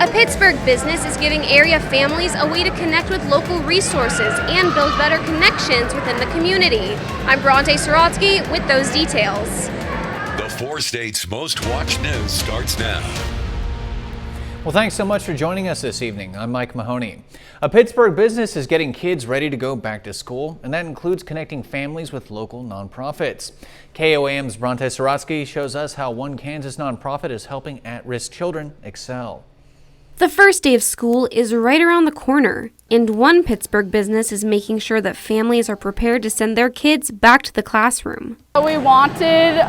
A Pittsburgh business is giving area families a way to connect with local resources and build better connections within the community. I'm Bronte Sorotsky with those details. The 4 states' most watched news starts now. Well, thanks so much for joining us this evening. I'm Mike Mahoney. A Pittsburgh business is getting kids ready to go back to school, and that includes connecting families with local nonprofits. KOAM's Bronte Sorotsky shows us how one Kansas nonprofit is helping at-risk children excel. The first day of school is right around the corner, and one Pittsburgh business is making sure that families are prepared to send their kids back to the classroom. We wanted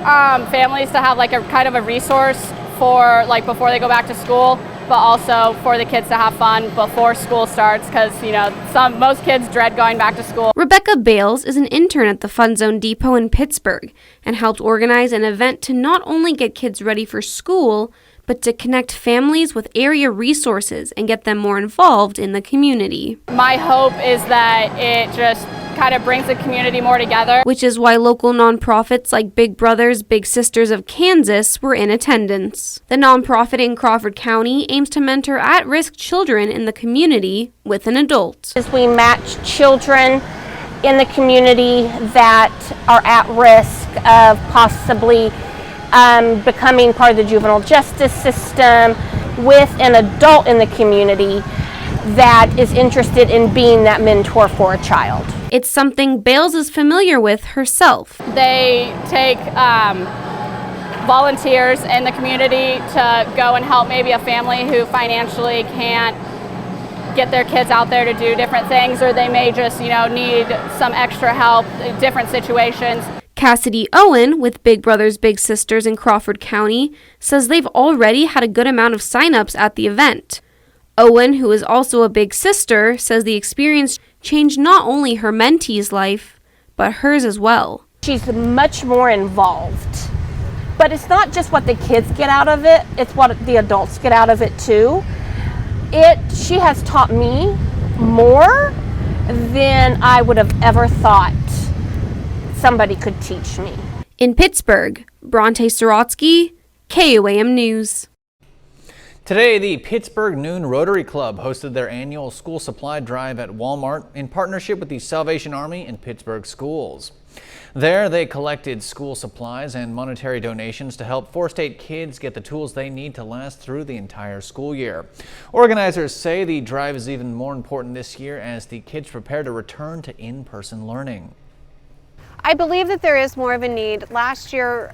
families to have like a kind of a resource for before they go back to school, but also for the kids to have fun before school starts, because most kids dread going back to school. Rebecca Bales is an intern at the Fun Zone Depot in Pittsburgh and helped organize an event to not only get kids ready for school, but to connect families with area resources and get them more involved in the community. My hope is that it just kind of brings the community more together. Which is why local nonprofits like Big Brothers Big Sisters of Kansas were in attendance. The nonprofit in Crawford County aims to mentor at-risk children in the community with an adult. As we match children in the community that are at risk of possibly becoming part of the juvenile justice system with an adult in the community that is interested in being that mentor for a child. It's something Bales is familiar with herself. They take volunteers in the community to go and help maybe a family who financially can't get their kids out there to do different things, or they may just need some extra help in different situations. Cassidy Owen with Big Brothers Big Sisters in Crawford County says they've already had a good amount of signups at the event. Owen, who is also a big sister, says the experience changed not only her mentee's life, but hers as well. She's much more involved. But it's not just what the kids get out of it, it's what the adults get out of it too. She has taught me more than I would have ever thought somebody could teach me. In Pittsburgh, Bronte Sorotsky, KOAM News. Today, the Pittsburgh Noon Rotary Club hosted their annual school supply drive at Walmart in partnership with the Salvation Army and Pittsburgh schools. There, they collected school supplies and monetary donations to help 4-state kids get the tools they need to last through the entire school year. Organizers say the drive is even more important this year as the kids prepare to return to in-person learning. I believe that there is more of a need. Last year,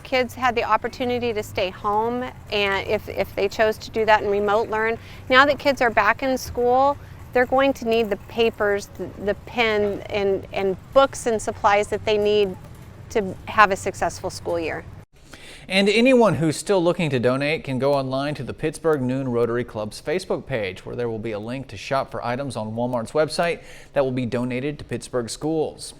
kids had the opportunity to stay home, and if they chose to do that and remote learn. Now that kids are back in school, they're going to need the papers, the pen, and books and supplies that they need to have a successful school year. And anyone who's still looking to donate can go online to the Pittsburgh Noon Rotary Club's Facebook page, where there will be a link to shop for items on Walmart's website that will be donated to Pittsburgh schools.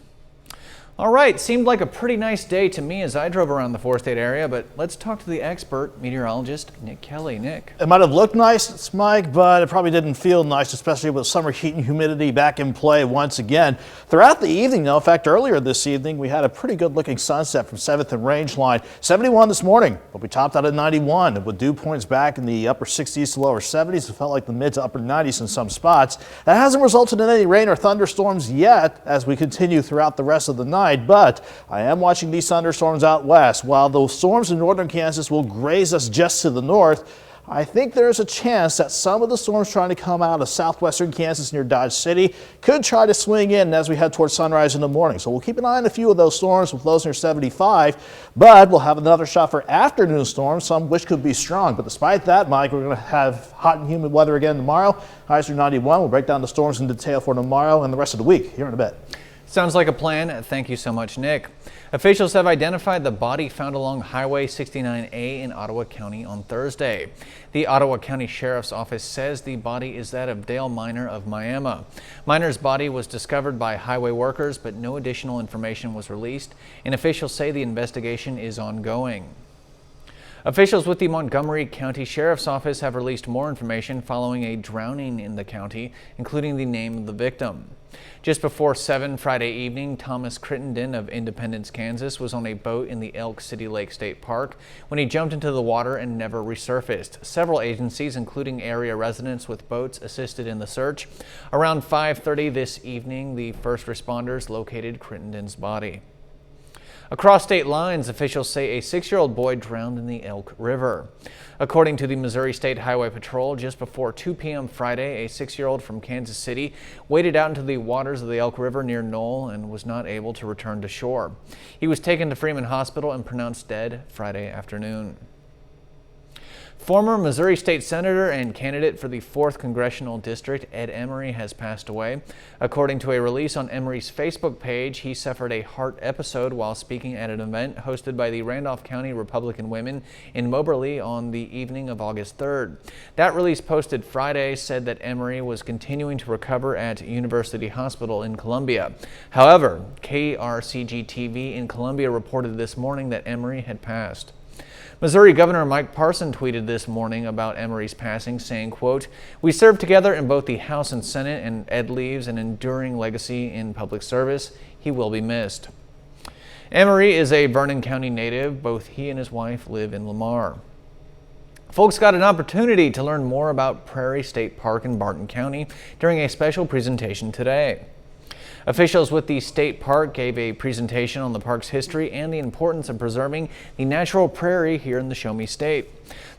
All right, seemed like a pretty nice day to me as I drove around the 4-state area, but let's talk to the expert meteorologist, Nick Kelly. Nick. It might have looked nice, Mike, but it probably didn't feel nice, especially with summer heat and humidity back in play once again. Throughout the evening, though, in fact, earlier this evening, we had a pretty good looking sunset from 7th and Rangeline. 71 this morning, but we topped out at 91 with dew points back in the upper 60s to lower 70s. It felt like the mid to upper 90s in some spots. That hasn't resulted in any rain or thunderstorms yet as we continue throughout the rest of the night. But I am watching these thunderstorms out west. While those storms in northern Kansas will graze us just to the north, I think there's a chance that some of the storms trying to come out of southwestern Kansas near Dodge City could try to swing in as we head towards sunrise in the morning. So we'll keep an eye on a few of those storms with lows near 75, but we'll have another shot for afternoon storms, some which could be strong. But despite that, Mike, we're going to have hot and humid weather again tomorrow. Highs through 91. We'll break down the storms in detail for tomorrow and the rest of the week here in a bit. Sounds like a plan. Thank you so much, Nick. Officials have identified the body found along Highway 69A in Ottawa County on Thursday. The Ottawa County Sheriff's Office says the body is that of Dale Miner of Miami. Miner's body was discovered by highway workers, but no additional information was released, and officials say the investigation is ongoing. Officials with the Montgomery County Sheriff's Office have released more information following a drowning in the county, including the name of the victim. Just before 7 Friday evening, Thomas Crittenden of Independence, Kansas was on a boat in the Elk City Lake State Park when he jumped into the water and never resurfaced. Several agencies, including area residents with boats, assisted in the search. Around 5:30 this evening, the first responders located Crittenden's body. Across state lines, officials say a 6-year-old boy drowned in the Elk River. According to the Missouri State Highway Patrol, just before 2 p.m. Friday, a 6-year-old from Kansas City waded out into the waters of the Elk River near Knoll and was not able to return to shore. He was taken to Freeman Hospital and pronounced dead Friday afternoon. Former Missouri State Senator and candidate for the 4th Congressional District, Ed Emery, has passed away. According to a release on Emery's Facebook page, he suffered a heart episode while speaking at an event hosted by the Randolph County Republican Women in Moberly on the evening of August 3rd. That release, posted Friday, said that Emery was continuing to recover at University Hospital in Columbia. However, KRCG-TV in Columbia reported this morning that Emery had passed. Missouri Governor Mike Parson tweeted this morning about Emery's passing, saying, quote, "We served together in both the House and Senate, and Ed leaves an enduring legacy in public service. He will be missed." Emery is a Vernon County native. Both he and his wife live in Lamar. Folks got an opportunity to learn more about Prairie State Park in Barton County during a special presentation today. Officials with the state park gave a presentation on the park's history and the importance of preserving the natural prairie here in the Show Me State.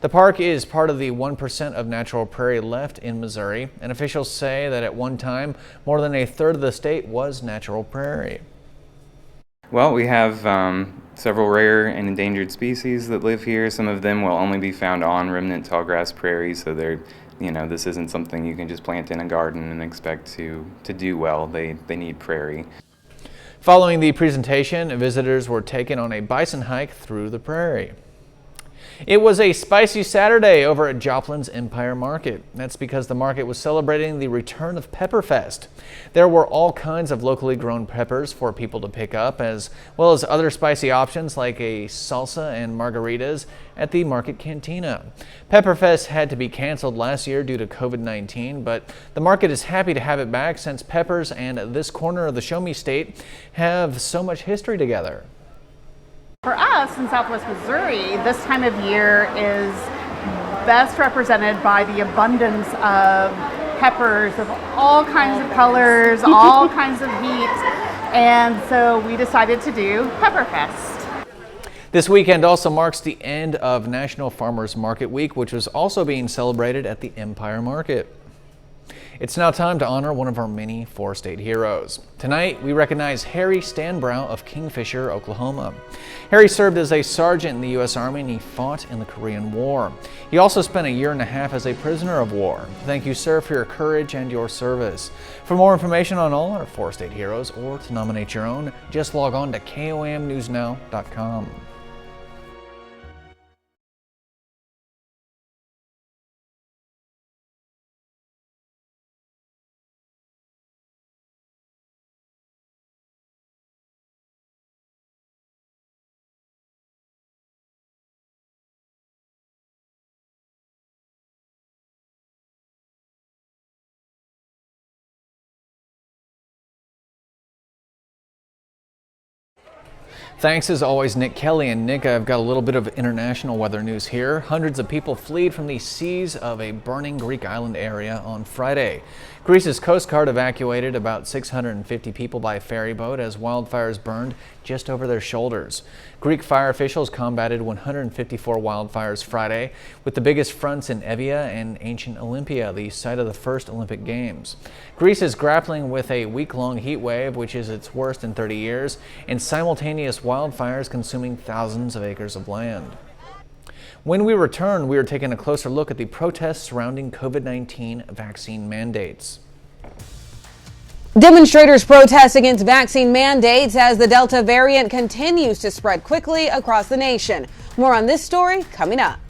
The park is part of the 1% of natural prairie left in Missouri, and officials say that at one time, more than a third of the state was natural prairie. Well, we have several rare and endangered species that live here. Some of them will only be found on remnant tallgrass prairies, so this isn't something you can just plant in a garden and expect to do well. They need prairie. Following the presentation, visitors were taken on a bison hike through the prairie. It was a spicy Saturday over at Joplin's Empire Market. That's because the market was celebrating the return of Pepperfest. There were all kinds of locally grown peppers for people to pick up, as well as other spicy options like a salsa and margaritas at the market cantina. Pepperfest had to be canceled last year due to COVID-19, but the market is happy to have it back since peppers and this corner of the Show Me State have so much history together. For us in Southwest Missouri, this time of year is best represented by the abundance of peppers of all kinds of colors, all kinds of heat, and so we decided to do Pepperfest. This weekend also marks the end of National Farmers Market Week, which was also being celebrated at the Empire Market. It's now time to honor one of our many four-state heroes. Tonight, we recognize Harry Stanbrow of Kingfisher, Oklahoma. Harry served as a sergeant in the U.S. Army and he fought in the Korean War. He also spent a year and a half as a prisoner of war. Thank you, sir, for your courage and your service. For more information on all our four-state heroes or to nominate your own, just log on to komnewsnow.com. Thanks as always, Nick Kelly. And Nick, I've got a little bit of international weather news here. Hundreds of people fled from the seas of a burning Greek island area on Friday. Greece's Coast Guard evacuated about 650 people by ferry boat as wildfires burned just over their shoulders. Greek fire officials combated 154 wildfires Friday, with the biggest fronts in Evia and ancient Olympia, the site of the first Olympic Games. Greece is grappling with a week-long heat wave, which is its worst in 30 years, and simultaneous wildfires consuming thousands of acres of land. When we return, we are taking a closer look at the protests surrounding COVID-19 vaccine mandates. Demonstrators protest against vaccine mandates as the Delta variant continues to spread quickly across the nation. More on this story coming up.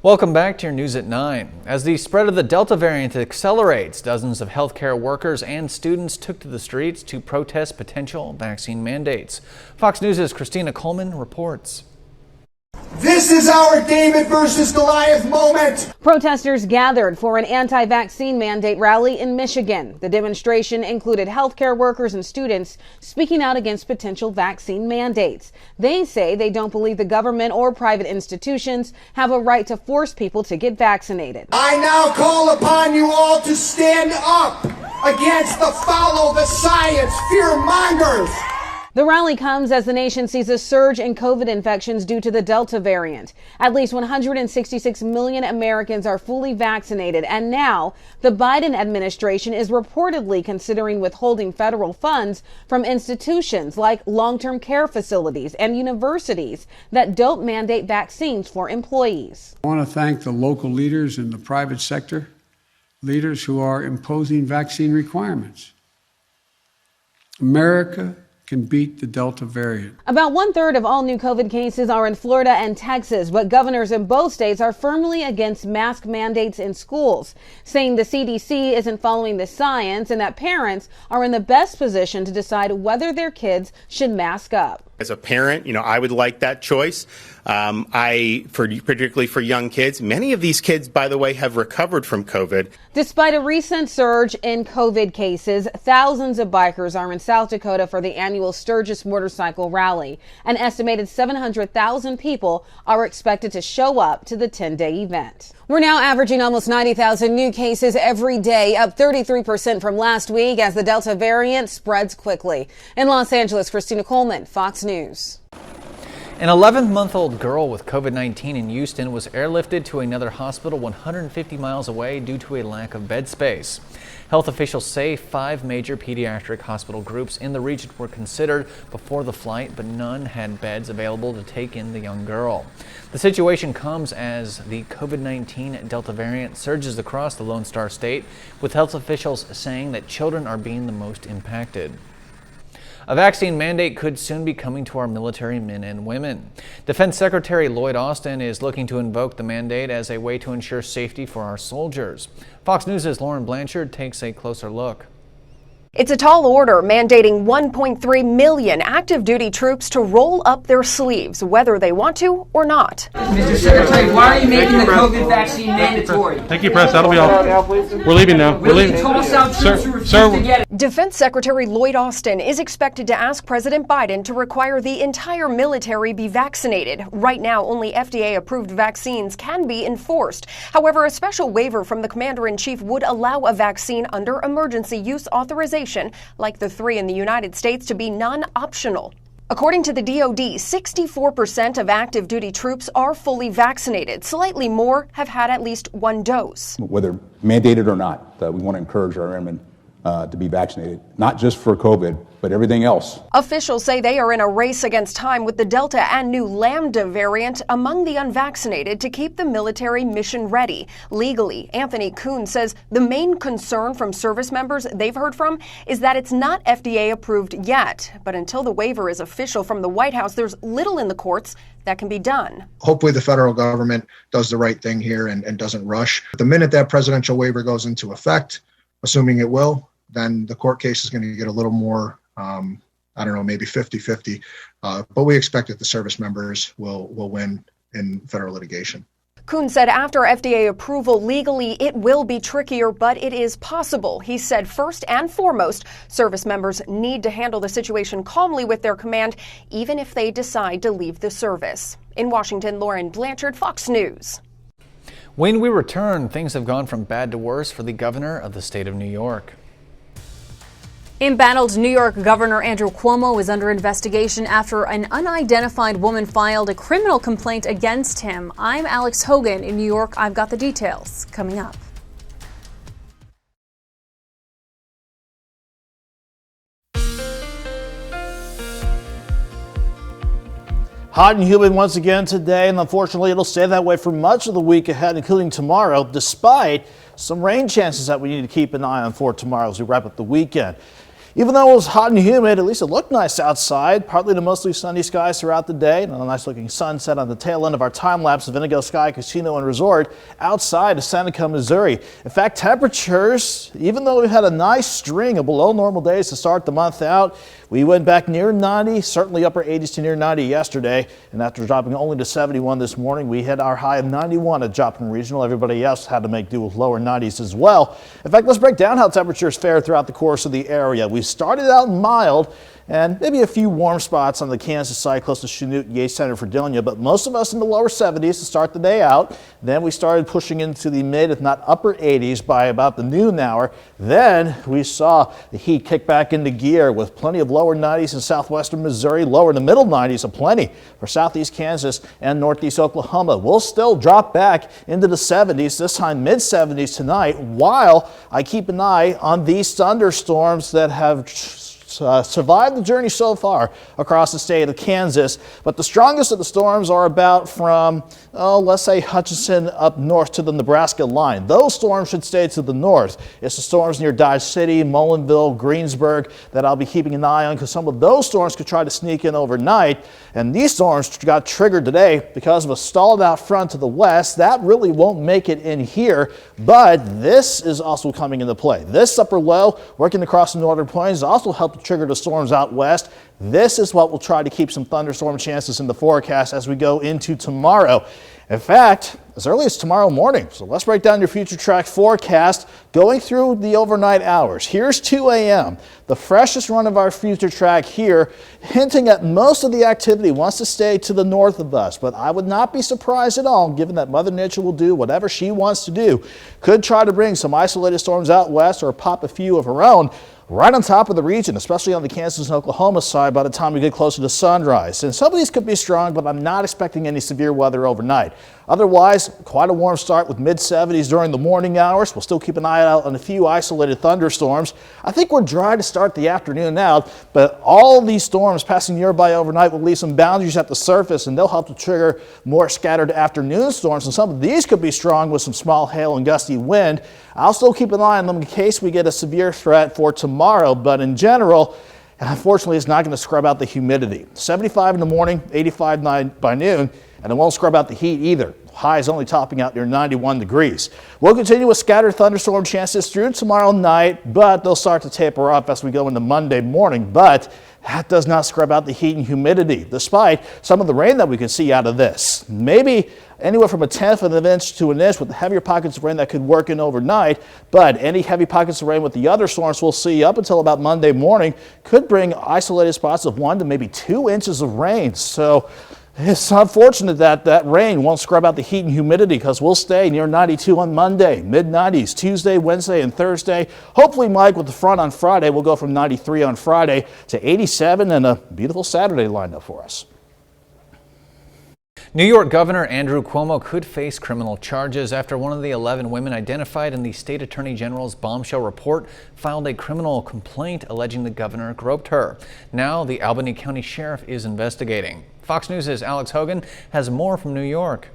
Welcome back to your News at 9. As the spread of the Delta variant accelerates, dozens of healthcare workers and students took to the streets to protest potential vaccine mandates. Fox News' Christina Coleman reports. This is our David versus Goliath moment. Protesters gathered for an anti-vaccine mandate rally in Michigan. The demonstration included healthcare workers and students speaking out against potential vaccine mandates. They say they don't believe the government or private institutions have a right to force people to get vaccinated. I now call upon you all to stand up against the follow the science fear mongers. The rally comes as the nation sees a surge in COVID infections due to the Delta variant. At least 166 million Americans are fully vaccinated, and now the Biden administration is reportedly considering withholding federal funds from institutions like long-term care facilities and universities that don't mandate vaccines for employees. I want to thank the local leaders and the private sector leaders who are imposing vaccine requirements. America can beat the Delta variant. About 1/3 of all new COVID cases are in Florida and Texas, but governors in both states are firmly against mask mandates in schools, saying the CDC isn't following the science and that parents are in the best position to decide whether their kids should mask up. As a parent, I would like that choice. Particularly for young kids. Many of these kids, by the way, have recovered from COVID. Despite a recent surge in COVID cases, thousands of bikers are in South Dakota for the annual Sturgis Motorcycle Rally. An estimated 700,000 people are expected to show up to the 10-day event. We're now averaging almost 90,000 new cases every day, up 33% from last week as the Delta variant spreads quickly. In Los Angeles, Christina Coleman, Fox News. An 11-month-old girl with COVID-19 in Houston was airlifted to another hospital 150 miles away due to a lack of bed space. Health officials say 5 major pediatric hospital groups in the region were considered before the flight, but none had beds available to take in the young girl. The situation comes as the COVID-19 Delta variant surges across the Lone Star State, with health officials saying that children are being the most impacted. A vaccine mandate could soon be coming to our military men and women. Defense Secretary Lloyd Austin is looking to invoke the mandate as a way to ensure safety for our soldiers. Fox News' Lauren Blanchard takes a closer look. It's a tall order mandating 1.3 million active duty troops to roll up their sleeves, whether they want to or not. Mr. Secretary, why are you making the COVID vaccine mandatory? Thank you, Press. That'll be all. We're leaving now. We're leaving. Toss out troops who refuse to get it. Defense Secretary Lloyd Austin is expected to ask President Biden to require the entire military be vaccinated. Right now, only FDA-approved vaccines can be enforced. However, a special waiver from the Commander-in-Chief would allow a vaccine under emergency use authorization, like the 3 in the United States, to be non-optional. According to the DoD, 64% of active duty troops are fully vaccinated. Slightly more have had at least 1 dose. Whether mandated or not, we want to encourage our airmen to be vaccinated, not just for COVID, but everything else. Officials say they are in a race against time with the Delta and new Lambda variant among the unvaccinated to keep the military mission ready. Legally, Anthony Kuhn says the main concern from service members they've heard from is that it's not FDA approved yet. But until the waiver is official from the White House, there's little in the courts that can be done. Hopefully the federal government does the right thing here and doesn't rush. The minute that presidential waiver goes into effect, assuming it will, then the court case is going to get a little more, maybe 50-50. But we expect that the service members will win in federal litigation. Kuhn said after FDA approval, legally it will be trickier, but it is possible. He said first and foremost, service members need to handle the situation calmly with their command, even if they decide to leave the service. In Washington, Lauren Blanchard, Fox News. When we return, things have gone from bad to worse for the governor of the state of New York. Embattled New York Governor Andrew Cuomo is under investigation after an unidentified woman filed a criminal complaint against him. I'm Alex Hogan in New York. I've got the details coming up. Hot and humid once again today, and unfortunately it'll stay that way for much of the week ahead, including tomorrow, despite some rain chances that we need to keep an eye on for tomorrow as we wrap up the weekend. Even though it was hot and humid, at least it looked nice outside. Partly to mostly sunny skies throughout the day, and a nice looking sunset on the tail end of our time lapse of Indigo Sky Casino and Resort outside of Seneca, Missouri. In fact, temperatures, even though we had a nice string of below normal days to start the month out, we went back near 90, certainly upper 80s to near 90 yesterday. And after dropping only to 71 this morning, we hit our high of 91 at Joplin Regional. Everybody else had to make do with lower 90s as well. In fact, let's break down how temperatures fared throughout the course of the area. We started out mild and maybe a few warm spots on the Kansas side close to Chanute, Yates Center, Fredonia, but most of us in the lower 70s to start the day out. Then we started pushing into the mid, if not upper 80s by about the noon hour. Then we saw the heat kick back into gear with plenty of lower 90s in southwestern Missouri, lower to middle 90s, plenty for southeast Kansas and northeast Oklahoma. We'll still drop back into the 70s, this time mid 70s tonight, while I keep an eye on these thunderstorms that have survived the journey so far across the state of Kansas. But the strongest of the storms are about from, let's say Hutchinson up north to the Nebraska line. Those storms should stay to the north. It's the storms near Dodge City, Mullinville, Greensburg that I'll be keeping an eye on, because some of those storms could try to sneak in overnight. And these storms got triggered today because of a stalled out front to the west. That really won't make it in here, but this is also coming into play. This upper low working across the northern plains also helped trigger the storms out west. This is what will try to keep some thunderstorm chances in the forecast as we go into tomorrow. In fact, as early as tomorrow morning. So let's break down your future track forecast going through the overnight hours. Here's 2 a.m. The freshest run of our future track here, hinting at most of the activity wants to stay to the north of us. But I would not be surprised at all, given that Mother Nature will do whatever she wants to do. Could try to bring some isolated storms out west or pop a few of her own right on top of the region, especially on the Kansas and Oklahoma side by the time we get closer to sunrise. And some of these could be strong, but I'm not expecting any severe weather overnight. Otherwise, quite a warm start with mid-70s during the morning hours. We'll still keep an eye out on a few isolated thunderstorms. I think we're dry to start the afternoon out, but all of these storms passing nearby overnight will leave some boundaries at the surface, and they'll help to trigger more scattered afternoon storms. And some of these could be strong with some small hail and gusty wind. I'll still keep an eye on them in case we get a severe threat for tomorrow, but in general, unfortunately, it's not going to scrub out the humidity. 75 in the morning, 85 by noon, and it won't scrub out the heat either. Highs only topping out near 91 degrees. We'll continue with scattered thunderstorm chances through tomorrow night, but they'll start to taper off as we go into Monday morning. But that does not scrub out the heat and humidity, despite some of the rain that we can see out of this. Maybe anywhere from 1/10 of an inch to an inch with the heavier pockets of rain that could work in overnight. But any heavy pockets of rain with the other storms we'll see up until about Monday morning could bring isolated spots of 1 to maybe 2 inches of rain. So it's unfortunate that that rain won't scrub out the heat and humidity, because we'll stay near 92 on Monday, mid-90s Tuesday, Wednesday, and Thursday. Hopefully, Mike, with the front on Friday, we'll go from 93 on Friday to 87, and a beautiful Saturday lined up for us. New York Governor Andrew Cuomo could face criminal charges after one of the 11 women identified in the state attorney general's bombshell report filed a criminal complaint alleging the governor groped her. Now the Albany County Sheriff is investigating. Fox News' Alex Hogan has more from New York.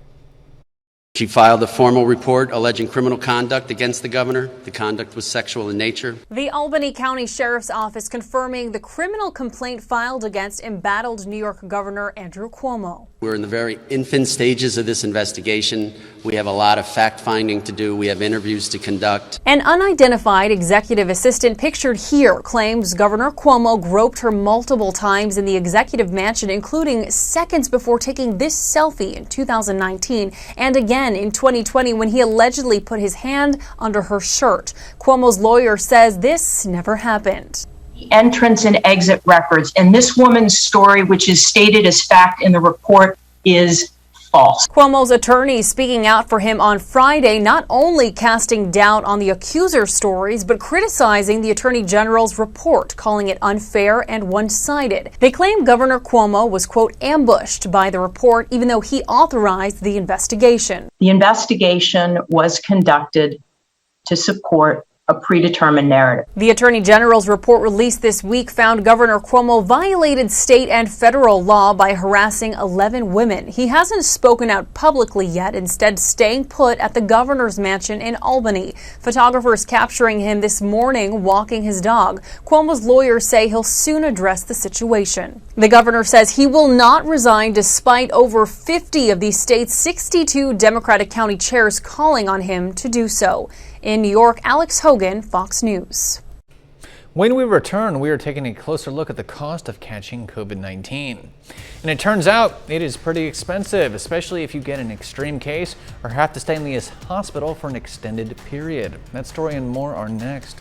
She filed a formal report alleging criminal conduct against the governor. The conduct was sexual in nature. The Albany County Sheriff's Office confirming the criminal complaint filed against embattled New York Governor Andrew Cuomo. We're in the very infant stages of this investigation. We have a lot of fact-finding to do. We have interviews to conduct. An unidentified executive assistant pictured here claims Governor Cuomo groped her multiple times in the executive mansion, including seconds before taking this selfie in 2019 and again in 2020 when he allegedly put his hand under her shirt. Cuomo's lawyer says this never happened. The entrance and exit records and this woman's story, which is stated as fact in the report, is false. Cuomo's attorney speaking out for him on Friday, not only casting doubt on the accuser's stories, but criticizing the Attorney General's report, calling it unfair and one-sided. They claim Governor Cuomo was, quote, ambushed by the report, even though he authorized the investigation. The investigation was conducted to support a predetermined narrative. The Attorney General's report released this week found Governor Cuomo violated state and federal law by harassing 11 women. He hasn't spoken out publicly yet, instead staying put at the governor's mansion in Albany. Photographers capturing him this morning walking his dog. Cuomo's lawyers say he'll soon address the situation. The governor says he will not resign despite over 50 of the state's 62 Democratic county chairs calling on him to do so. In New York, Alex Hogan, Fox News. When we return, we are taking a closer look at the cost of catching COVID-19. And it turns out it is pretty expensive, especially if you get an extreme case or have to stay in the hospital for an extended period. That story and more are next.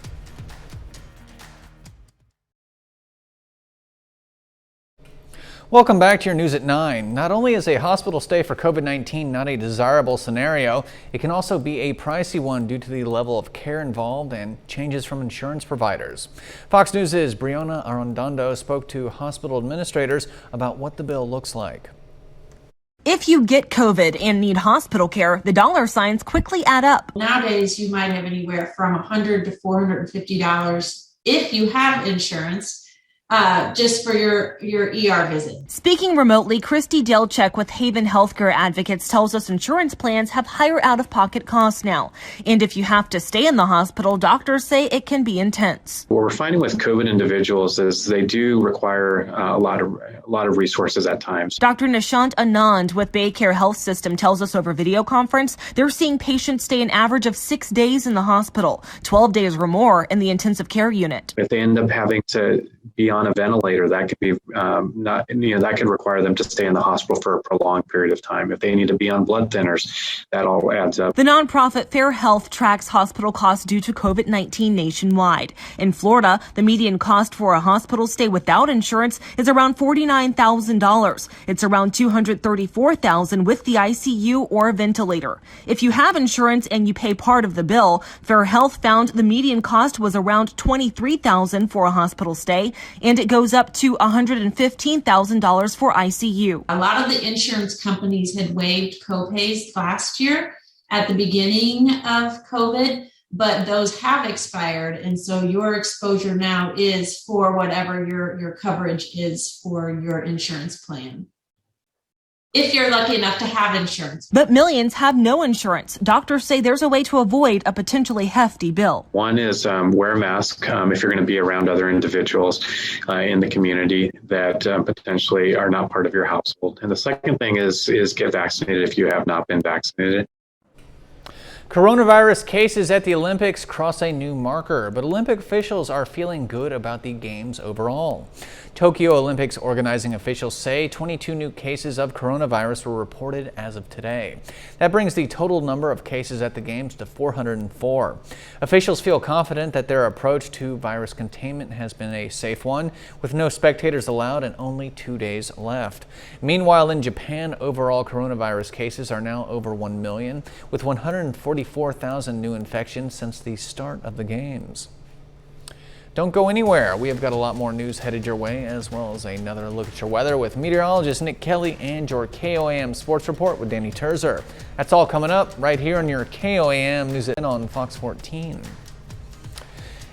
Welcome back to your News at 9. Not only is a hospital stay for COVID-19 not a desirable scenario, it can also be a pricey one due to the level of care involved and changes from insurance providers. Fox News' Brianna Arredondo spoke to hospital administrators about what the bill looks like. If you get COVID and need hospital care, the dollar signs quickly add up. Nowadays, you might have anywhere from $100 to $450 if you have insurance. Just for your ER visit. Speaking remotely, Christy Delchek with Haven Healthcare Advocates tells us insurance plans have higher out-of-pocket costs now. And if you have to stay in the hospital, doctors say it can be intense. What we're finding with COVID individuals is they do require a lot of resources at times. Dr. Nishant Anand with Baycare Health System tells us over video conference, they're seeing patients stay an average of 6 days in the hospital, 12 days or more in the intensive care unit. If they end up having to be on a ventilator, that could be that could require them to stay in the hospital for a prolonged period of time. If they need to be on blood thinners, that all adds up. The nonprofit Fair Health tracks hospital costs due to COVID-19 nationwide. In Florida, the median cost for a hospital stay without insurance is around $49,000. It's around $234,000 with the ICU or ventilator. If you have insurance and you pay part of the bill, Fair Health found the median cost was around $23,000 for a hospital stay, and it goes up to $115,000 for ICU. A lot of the insurance companies had waived copays last year at the beginning of COVID, but those have expired. And so your exposure now is for whatever your coverage is for your insurance plan, if you're lucky enough to have insurance. But millions have no insurance. Doctors say there's a way to avoid a potentially hefty bill. One is wear a mask if you're going to be around other individuals in the community that potentially are not part of your household. And the second thing is get vaccinated if you have not been vaccinated. Coronavirus cases at the Olympics cross a new marker, but Olympic officials are feeling good about the games overall. Tokyo Olympics organizing officials say 22 new cases of coronavirus were reported as of today. That brings the total number of cases at the games to 404. Officials feel confident that their approach to virus containment has been a safe one, with no spectators allowed and only 2 days left. Meanwhile, in Japan, overall coronavirus cases are now over 1 million, with 144,000 new infections since the start of the games. Don't go anywhere. We have got a lot more news headed your way, as well as another look at your weather with meteorologist Nick Kelly and your KOAM Sports Report with Danny Terzer. That's all coming up right here on your KOAM News on Fox 14.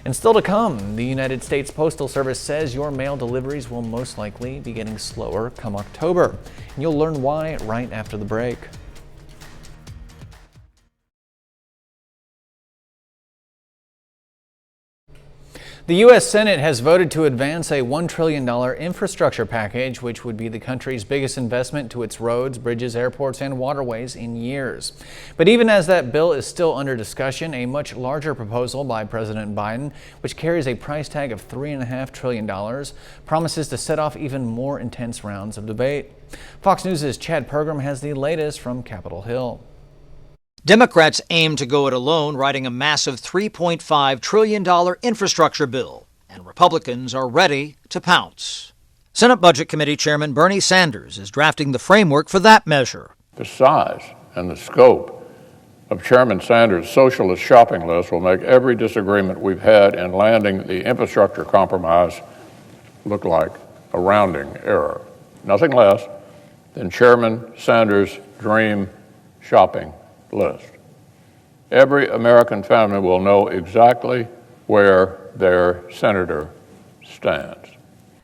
And still to come, the United States Postal Service says your mail deliveries will most likely be getting slower come October. And you'll learn why right after the break. The U.S. Senate has voted to advance a $1 trillion infrastructure package, which would be the country's biggest investment to its roads, bridges, airports, and waterways in years. But even as that bill is still under discussion, a much larger proposal by President Biden, which carries a price tag of $3.5 trillion, promises to set off even more intense rounds of debate. Fox News' Chad Pergram has the latest from Capitol Hill. Democrats aim to go it alone, writing a massive $3.5 trillion infrastructure bill, and Republicans are ready to pounce. Senate Budget Committee Chairman Bernie Sanders is drafting the framework for that measure. The size and the scope of Chairman Sanders' socialist shopping list will make every disagreement we've had in landing the infrastructure compromise look like a rounding error. Nothing less than Chairman Sanders' dream shopping list. every American family will know exactly where their senator stands.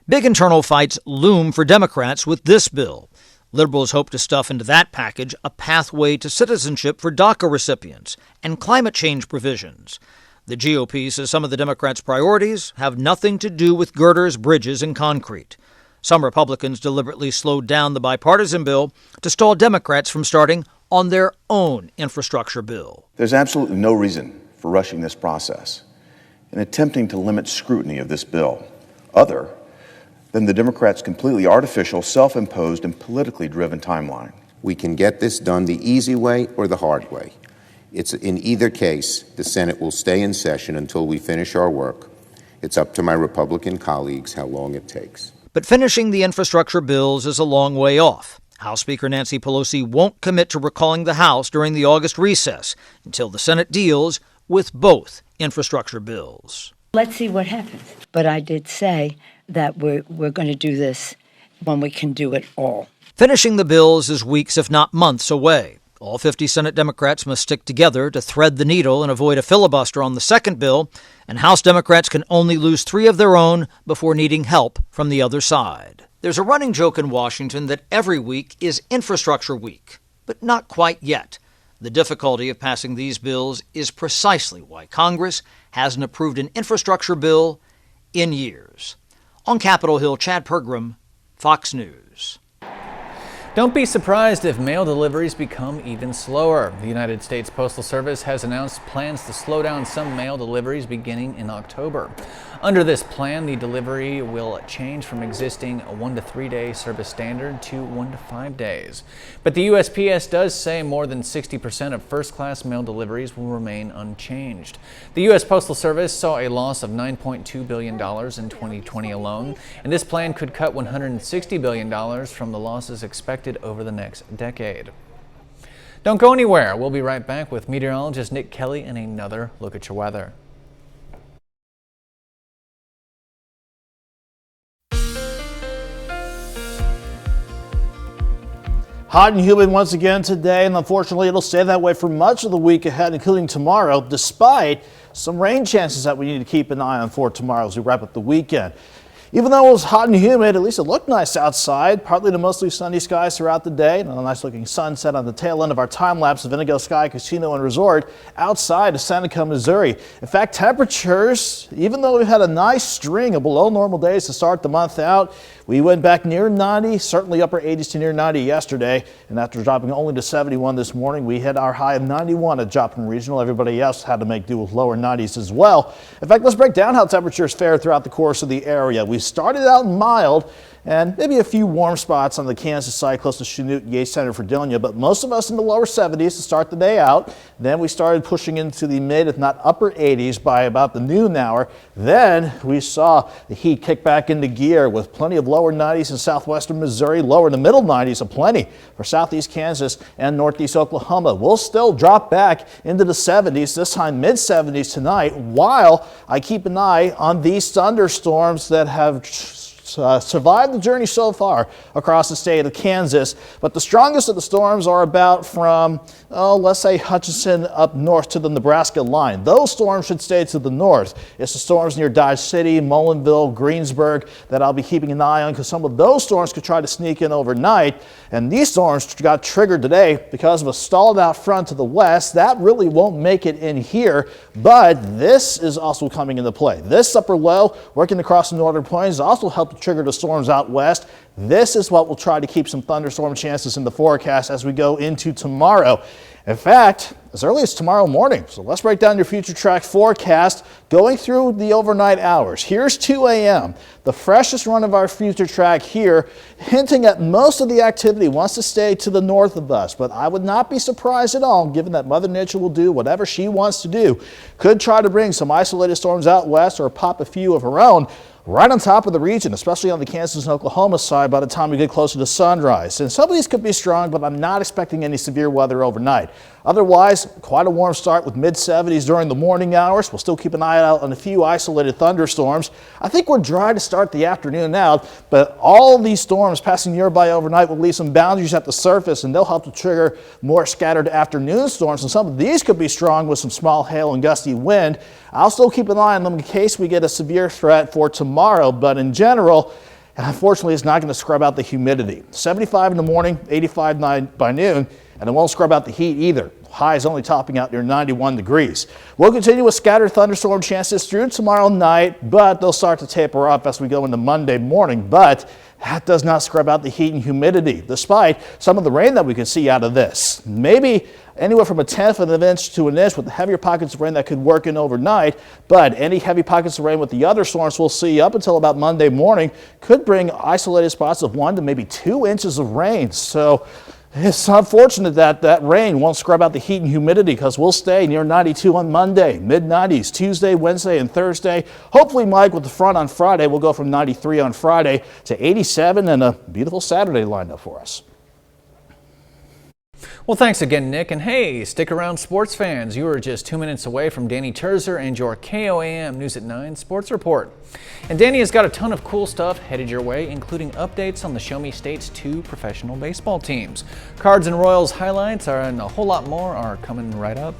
Big internal fights loom for Democrats with this bill. Liberals hope to stuff into that package a pathway to citizenship for DACA recipients and climate change provisions. The GOP says some of the Democrats' priorities have nothing to do with girders, bridges, and concrete. Some Republicans deliberately slowed down the bipartisan bill to stall Democrats from starting on their own infrastructure bill. There's absolutely no reason for rushing this process and attempting to limit scrutiny of this bill, other than the Democrats' completely artificial, self-imposed, and politically driven timeline. We can get this done the easy way or the hard way. It's in either case, the Senate will stay in session until we finish our work. It's up to my Republican colleagues how long it takes. But finishing the infrastructure bills is a long way off. House Speaker Nancy Pelosi won't commit to recalling the House during the August recess until the Senate deals with both infrastructure bills. Let's see what happens. But I did say that we're going to do this when we can do it all. Finishing the bills is weeks, if not months, away. All 50 Senate Democrats must stick together to thread the needle and avoid a filibuster on the second bill, and House Democrats can only lose 3 of their own before needing help from the other side. There's a running joke in Washington that every week is Infrastructure Week, but not quite yet. The difficulty of passing these bills is precisely why Congress hasn't approved an infrastructure bill in years. On Capitol Hill, Chad Pergram, Fox News. Don't be surprised if mail deliveries become even slower. The United States Postal Service has announced plans to slow down some mail deliveries beginning in October. Under this plan, the delivery will change from existing 1 to 3 day service standard to 1 to 5 days. But the USPS does say more than 60% of first-class mail deliveries will remain unchanged. The U.S. Postal Service saw a loss of $9.2 billion in 2020 alone, and this plan could cut $160 billion from the losses expected over the next decade. Don't go anywhere. We'll be right back with meteorologist Nick Kelly and another look at your weather. Hot and humid once again today, and unfortunately it'll stay that way for much of the week ahead, including tomorrow, despite some rain chances that we need to keep an eye on for tomorrow as we wrap up the weekend. Even though it was hot and humid, at least it looked nice outside. Partly to mostly sunny skies throughout the day, and a nice looking sunset on the tail end of our time-lapse of Indigo Sky Casino and Resort outside of Seneca, Missouri. In fact, temperatures, even though we had a nice string of below normal days to start the month out, we went back near 90, certainly upper 80s to near 90 yesterday, and after dropping only to 71 this morning, we hit our high of 91 at Joplin Regional. Everybody else had to make do with lower 90s as well. In fact, let's break down how temperatures fared throughout the course of the area. We started out mild and maybe a few warm spots on the Kansas side close to Chanute, Yates Center, Fredonia, but most of us in the lower 70s to start the day out. Then we started pushing into the mid, if not upper 80s by about the noon hour. Then we saw the heat kick back into gear with plenty of lower 90s in southwestern Missouri, lower to middle 90s, plenty for southeast Kansas and northeast Oklahoma. We'll still drop back into the 70s, this time mid 70s tonight, while I keep an eye on these thunderstorms that have survived the journey so far across the state of Kansas. But the strongest of the storms are about from, let's say Hutchinson up north to the Nebraska line. Those storms should stay to the north. It's the storms near Dodge City, Mullinville, Greensburg that I'll be keeping an eye on, because some of those storms could try to sneak in overnight. And these storms got triggered today because of a stalled out front to the west. That really won't make it in here, but this is also coming into play. This upper low working across the northern plains also helped to trigger the storms out west. This is what will try to keep some thunderstorm chances in the forecast as we go into tomorrow. In fact, as early as tomorrow morning. So let's break down your future track forecast going through the overnight hours. Here's 2 a.m. The freshest run of our future track here, hinting at most of the activity wants to stay to the north of us. But I would not be surprised at all, given that Mother Nature will do whatever she wants to do. Could try to bring some isolated storms out west or pop a few of her own. right on top of the region, especially on the Kansas and Oklahoma side by the time we get closer to sunrise. And some of these could be strong, but I'm not expecting any severe weather overnight. Otherwise, quite a warm start with mid-70s during the morning hours. We'll still keep an eye out on a few isolated thunderstorms. I think we're dry to start the afternoon out, but all these storms passing nearby overnight will leave some boundaries at the surface, and they'll help to trigger more scattered afternoon storms. And some of these could be strong with some small hail and gusty wind. I'll still keep an eye on them in case we get a severe threat for tomorrow, but in general, unfortunately, it's not going to scrub out the humidity. 75 in the morning, 85 by noon, and it won't scrub out the heat either. Highs only topping out near 91 degrees. We'll continue with scattered thunderstorm chances through tomorrow night, but they'll start to taper off as we go into Monday morning. But that does not scrub out the heat and humidity, despite some of the rain that we can see out of this. Maybe anywhere from 1/10 of an inch to an inch with the heavier pockets of rain that could work in overnight, but any heavy pockets of rain with the other storms we'll see up until about Monday morning could bring isolated spots of 1 to maybe 2 inches of rain. So it's unfortunate that that rain won't scrub out the heat and humidity, because we'll stay near 92 on Monday, mid-90s Tuesday, Wednesday, and Thursday. Hopefully, Mike, with the front on Friday, we'll go from 93 on Friday to 87, and a beautiful Saturday lined up for us. Well, thanks again, Nick. And hey, stick around, sports fans. You are just 2 minutes away from Danny Terzer and your KOAM News at 9 Sports Report. And Danny has got a ton of cool stuff headed your way, including updates on the Show Me State's 2 professional baseball teams. Cards and Royals highlights and a whole lot more are coming right up.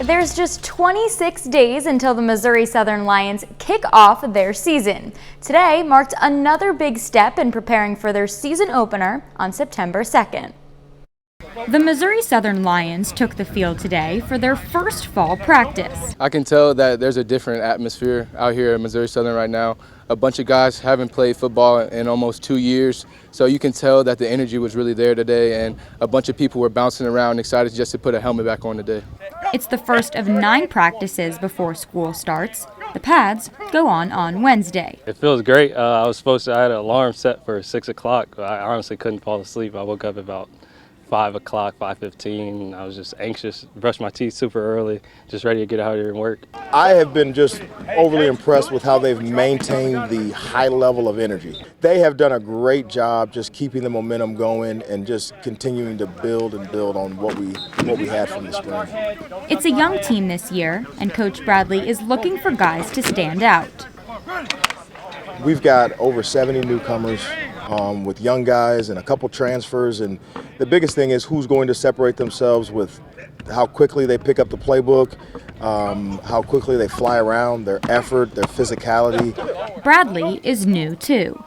There's just 26 days until the Missouri Southern Lions kick off their season. Today marked another big step in preparing for their season opener on September 2nd. The Missouri Southern Lions took the field today for their first fall practice. I can tell that there's a different atmosphere out here at Missouri Southern right now. A bunch of guys haven't played football in almost 2 years, so you can tell that the energy was really there today, and a bunch of people were bouncing around excited just to put a helmet back on today. It's the first of 9 practices before school starts. The pads go on Wednesday. It feels great. I had an alarm set for 6 o'clock. I honestly couldn't fall asleep. I woke up about 5 o'clock, 5:15. I was just anxious, brushed my teeth super early, just ready to get out here and work. I have been just overly impressed with how they've maintained the high level of energy. They have done a great job just keeping the momentum going and just continuing to build on what we had from the spring. It's a young team this year, and Coach Bradley is looking for guys to stand out. We've got over 70 newcomers with young guys and a couple transfers, and the biggest thing is who's going to separate themselves with how quickly they pick up the playbook, how quickly they fly around, their effort, their physicality. Bradley is new too.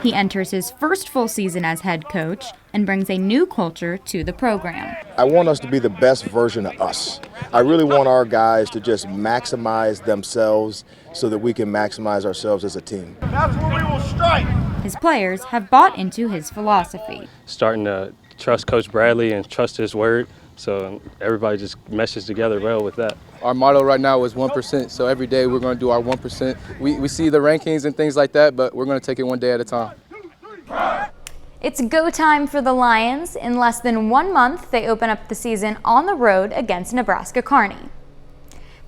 He enters his first full season as head coach and brings a new culture to the program. I want us to be the best version of us. I really want our guys to just maximize themselves so that we can maximize ourselves as a team. That's where we will strike. His players have bought into his philosophy. Starting to trust Coach Bradley and trust his word, so everybody just meshes together well with that. Our motto right now is 1%, so every day we're going to do our 1%. We see the rankings and things like that, but we're going to take it one day at a time. It's go time for the Lions. In less than 1 month, they open up the season on the road against Nebraska Kearney.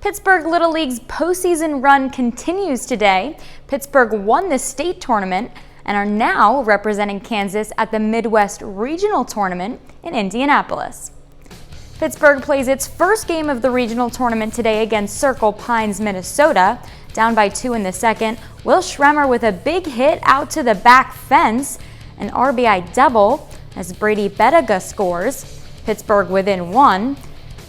Pittsburgh Little League's postseason run continues today. Pittsburgh won the state tournament and are now representing Kansas at the Midwest Regional Tournament in Indianapolis. Pittsburgh plays its first game of the regional tournament today against Circle Pines, Minnesota. Down by 2 in the second, Will Schremer with a big hit out to the back fence. An RBI double as Brady Bettiga scores. Pittsburgh within 1.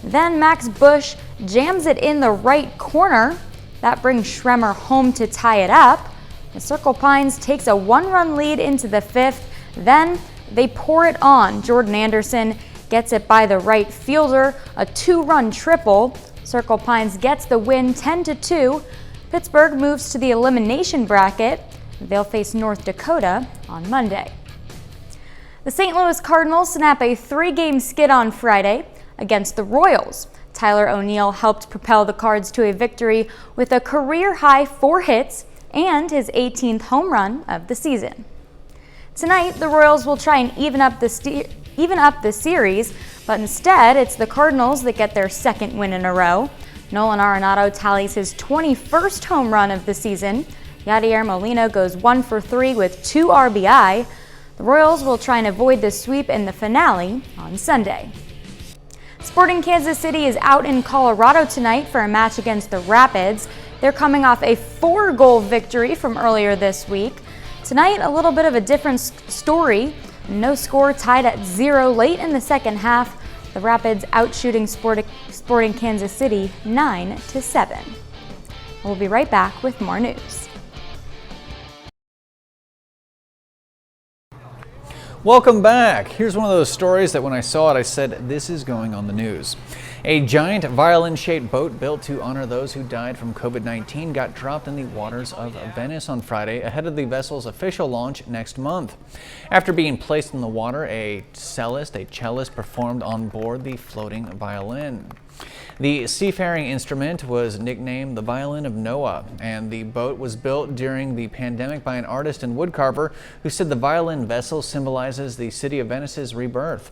Then Max Bush jams it in the right corner. That brings Schremer home to tie it up. The Circle Pines takes a 1-run lead into the 5th. Then they pour it on. Jordan Anderson gets it by the right fielder, a 2-run triple. Circle Pines gets the win 10-2. Pittsburgh moves to the elimination bracket. They'll face North Dakota on Monday. The St. Louis Cardinals snap a 3-game skid on Friday against the Royals. Tyler O'Neill helped propel the Cards to a victory with a career-high 4 hits and his 18th home run of the season. Tonight, the Royals will try and even up the series, but instead, it's the Cardinals that get their second win in a row. Nolan Arenado tallies his 21st home run of the season. Yadier Molina goes 1 for 3 with 2 RBI. The Royals will try and avoid the sweep in the finale on Sunday. Sporting Kansas City is out in Colorado tonight for a match against the Rapids. They're coming off a 4-goal victory from earlier this week. Tonight, a little bit of a different story. No score, tied at 0 late in the second half. The Rapids outshooting Sporting Kansas City 9-7. We'll be right back with more news. Welcome back. Here's one of those stories that when I saw it, I said, this is going on the news. A giant violin-shaped boat built to honor those who died from COVID-19 got dropped in the waters of Venice on Friday ahead of the vessel's official launch next month. After being placed in the water, a cellist performed on board the floating violin. The seafaring instrument was nicknamed the Violin of Noah, and the boat was built during the pandemic by an artist and woodcarver who said the violin vessel symbolizes the city of Venice's rebirth.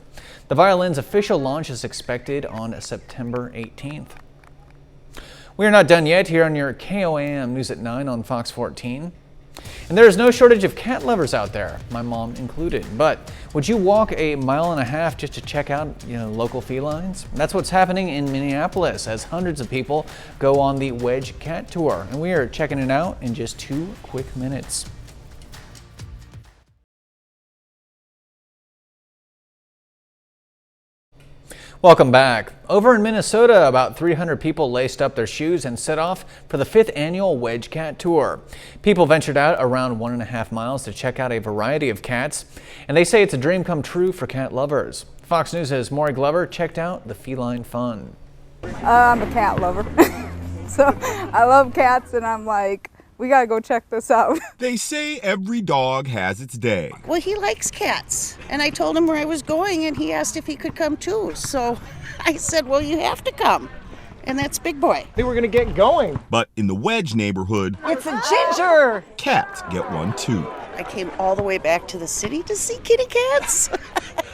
The violin's official launch is expected on September 18th. We are not done yet here on your KOAM News at 9 on Fox 14. And there is no shortage of cat lovers out there, my mom included. But would you walk a mile and a half just to check out, local felines? That's what's happening in Minneapolis as hundreds of people go on the Wedge Cat Tour. And we are checking it out in just 2 quick minutes. Welcome back. Over in Minnesota, about 300 people laced up their shoes and set off for the 5th annual Wedge Cat Tour. People ventured out around 1.5 miles to check out a variety of cats, and they say it's a dream come true for cat lovers. Fox News' Maury Glover checked out the feline fun. I'm a cat lover, so I love cats, and I'm like, we gotta go check this out. They say every dog has its day. Well, he likes cats, and I told him where I was going, and he asked if he could come too. So I said, well, you have to come, and that's Big Boy. They were gonna get going. But in the Wedge neighborhood, It's a ginger! cats get one too. I came all the way back to the city to see kitty cats.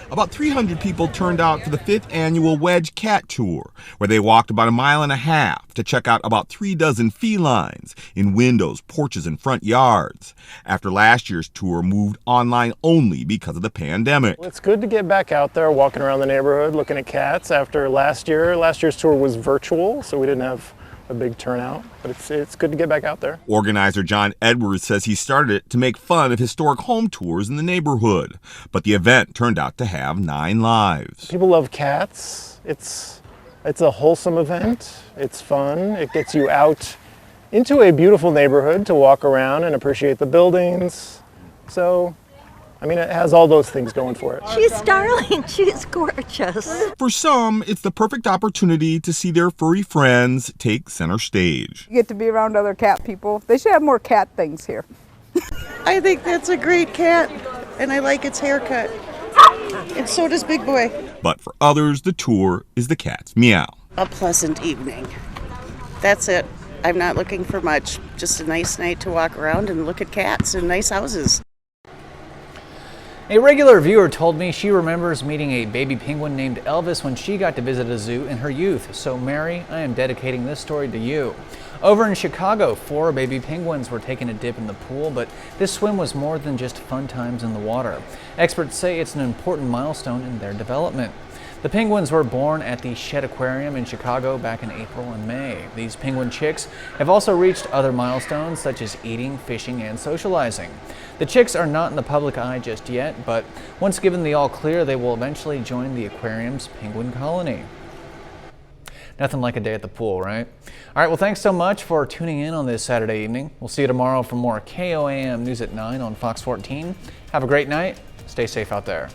About 300 people turned out for the 5th annual Wedge Cat Tour, where they walked about 1.5 miles to check out about 36 felines in windows, porches, and front yards. After last year's tour moved online only because of the pandemic. Well, it's good to get back out there, walking around the neighborhood, looking at cats after last year. Last year's tour was virtual, so we didn't have a big turnout, but it's good to get back out there. Organizer John Edwards says he started it to make fun of historic home tours in the neighborhood, but the event turned out to have 9 lives. People love cats. It's a wholesome event. It's fun. It gets you out into a beautiful neighborhood to walk around and appreciate the buildings. So, it has all those things going for it. She's darling. She's gorgeous. For some, it's the perfect opportunity to see their furry friends take center stage. You get to be around other cat people. They should have more cat things here. I think that's a great cat, and I like its haircut. And so does Big Boy. But for others, the tour is the cat's meow. A pleasant evening. That's it. I'm not looking for much. Just a nice night to walk around and look at cats in nice houses. A regular viewer told me she remembers meeting a baby penguin named Elvis when she got to visit a zoo in her youth. So Mary, I am dedicating this story to you. Over in Chicago, 4 baby penguins were taking a dip in the pool, but this swim was more than just fun times in the water. Experts say it's an important milestone in their development. The penguins were born at the Shed Aquarium in Chicago back in April and May. These penguin chicks have also reached other milestones such as eating, fishing, and socializing. The chicks are not in the public eye just yet, but once given the all clear, they will eventually join the aquarium's penguin colony. Nothing like a day at the pool, right? All right, well, thanks so much for tuning in on this Saturday evening. We'll see you tomorrow for more KOAM News at 9 on Fox 14. Have a great night. Stay safe out there.